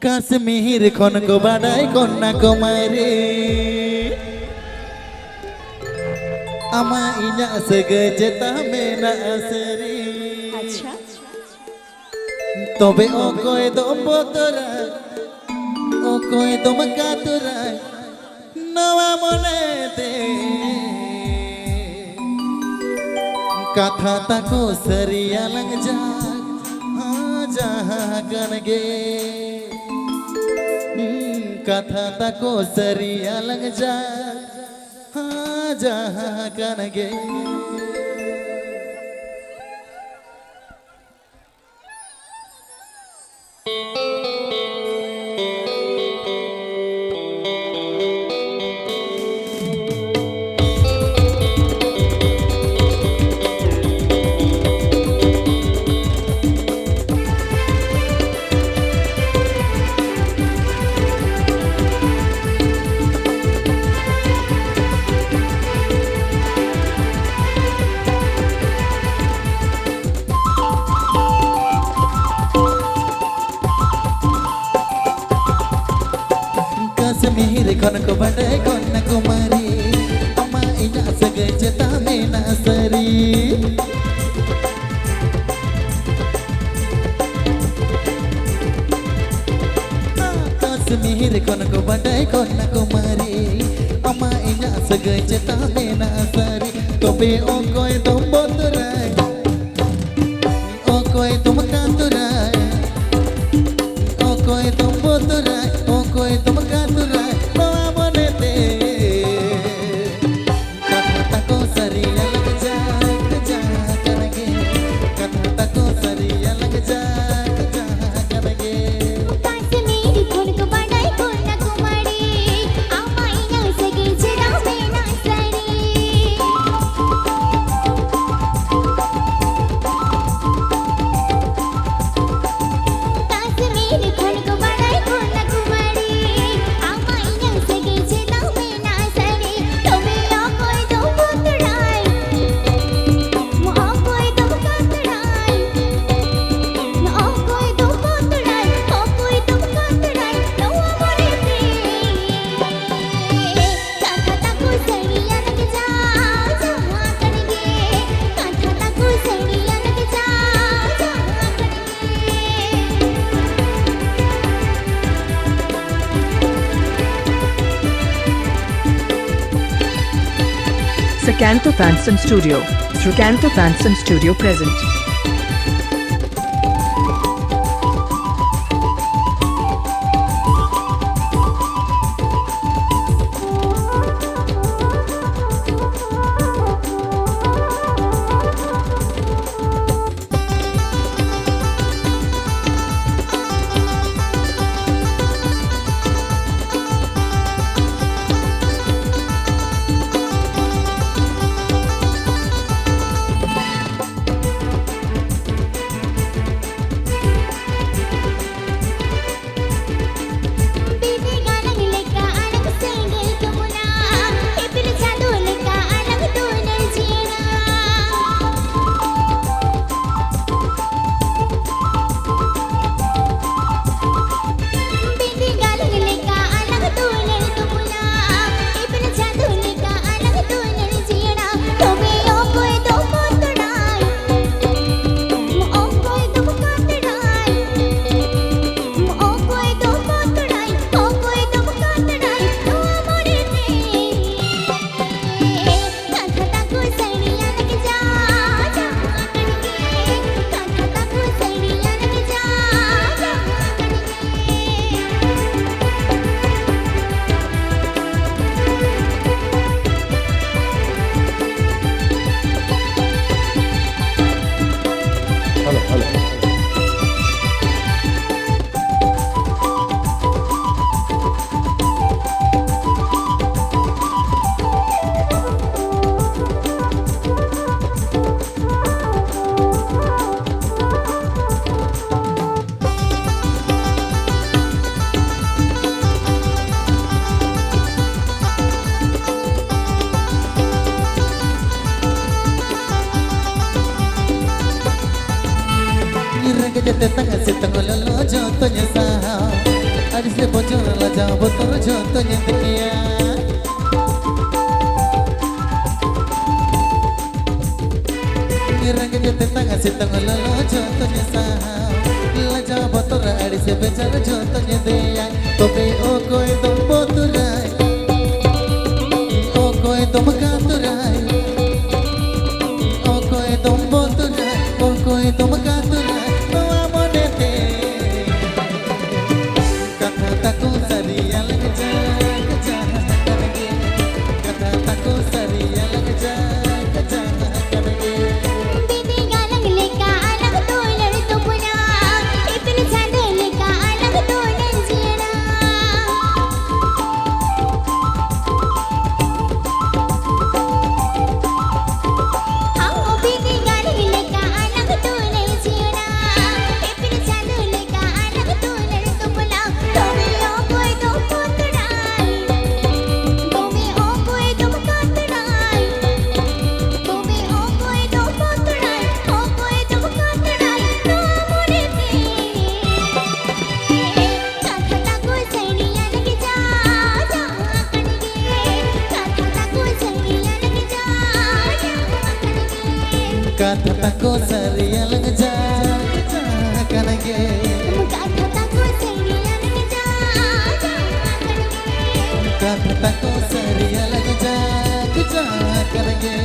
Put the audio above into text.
কাশ্মীর খন কো বাড়াই কন্যাকুমারী আমা ইনা সগে যেতা মেনা আসরি আচ্ছা তবে ও কয় দম তোরা ও কয় দম কাতুরা নওয়া মনে দে कथा तको सरिया लग जा जहाँ गन गे कथा तको सरिया लग जा जहाँ गन गे कश्मीर खन को बड़े कन्याकुमारी अम्मा इना सगे जेता मेना सरी कश्मीर खन को बड़े कन्याकुमारी अम्मा इना सगे जेता मेना सरी तबे ओ कोई तुम बतराय ओ कोई तुम कातुराय ओ कोई तुम बतराय ओ कोई तुम कातुराय नवा मने दे कथा तको सरिया लग जा करगे कथा तको सरिया लग जा करगे काश्मीर खोन को बड़ाई कन्याकुमारी अम्मा इना सगे जेता मेना सरी काश्मीर खोन को बड़ाई कन्याकुमारी अम्मा इना सगे जेता मेना सरी तबे ओ कोई दम बतराय ओ कोई दम कातराय ओ कोई दम बतराय ओ कोई दम कातराय नवा मने दे कथा तको सरिया लग जा जहाँ करगे कथा तको सरिया लग जा जहाँ Sakanto Fanson Studio. Sakanto Fanson Studio present. बीते गानग लेका अलग सिंगल तुमना ए फिर जादू लेका अलग तूने जीना बीते गानग लेका अलग तूने तुमना ए फिर जादू लेका अलग तूने जीना तबे ओ कोई दम बतराय ओ कोई दम कातराय ओ कोई दम बतराय ओ कोई दम कातराय नवा मने दे कथा तको सरिया लग जा जहाँ करगे कथा तको सरिया लग जा जहाँ hello hello Irang jete tanga sitang lolo jotonya sahau Ari se bocor la jauh botol contohnya dia. Kirang jete tangan si tangan lolo contohnya saham. La jauh botol ari se becar contohnya dia. Tobe o koi tom boturai, o koi tom katurai, o koi tom boturai, o koi tom katurai. Bawa monete. Kata taku saria lagja kaja kanage. Kata taku saria lagja kaja kanage. Bibi galang leka anak tular tu puna, ipin chand leka anak tular jina. Hao bibi galang leka anak tular jina, ipin chand leka anak tular tu puna. Tobe o koi tom potrai, tobe o koi tom katrai. Tobe o koi tom potrai, o koi tom katrai. Namonete katha taku sairiya lagi ja ja kanige. Katha taku sairiya lagi ja ja kanige. Kata taku saria lagja kaja kanage. Katha taku sairiya lagi ja ja kanige. Kata taku saria lagja kaja kanage.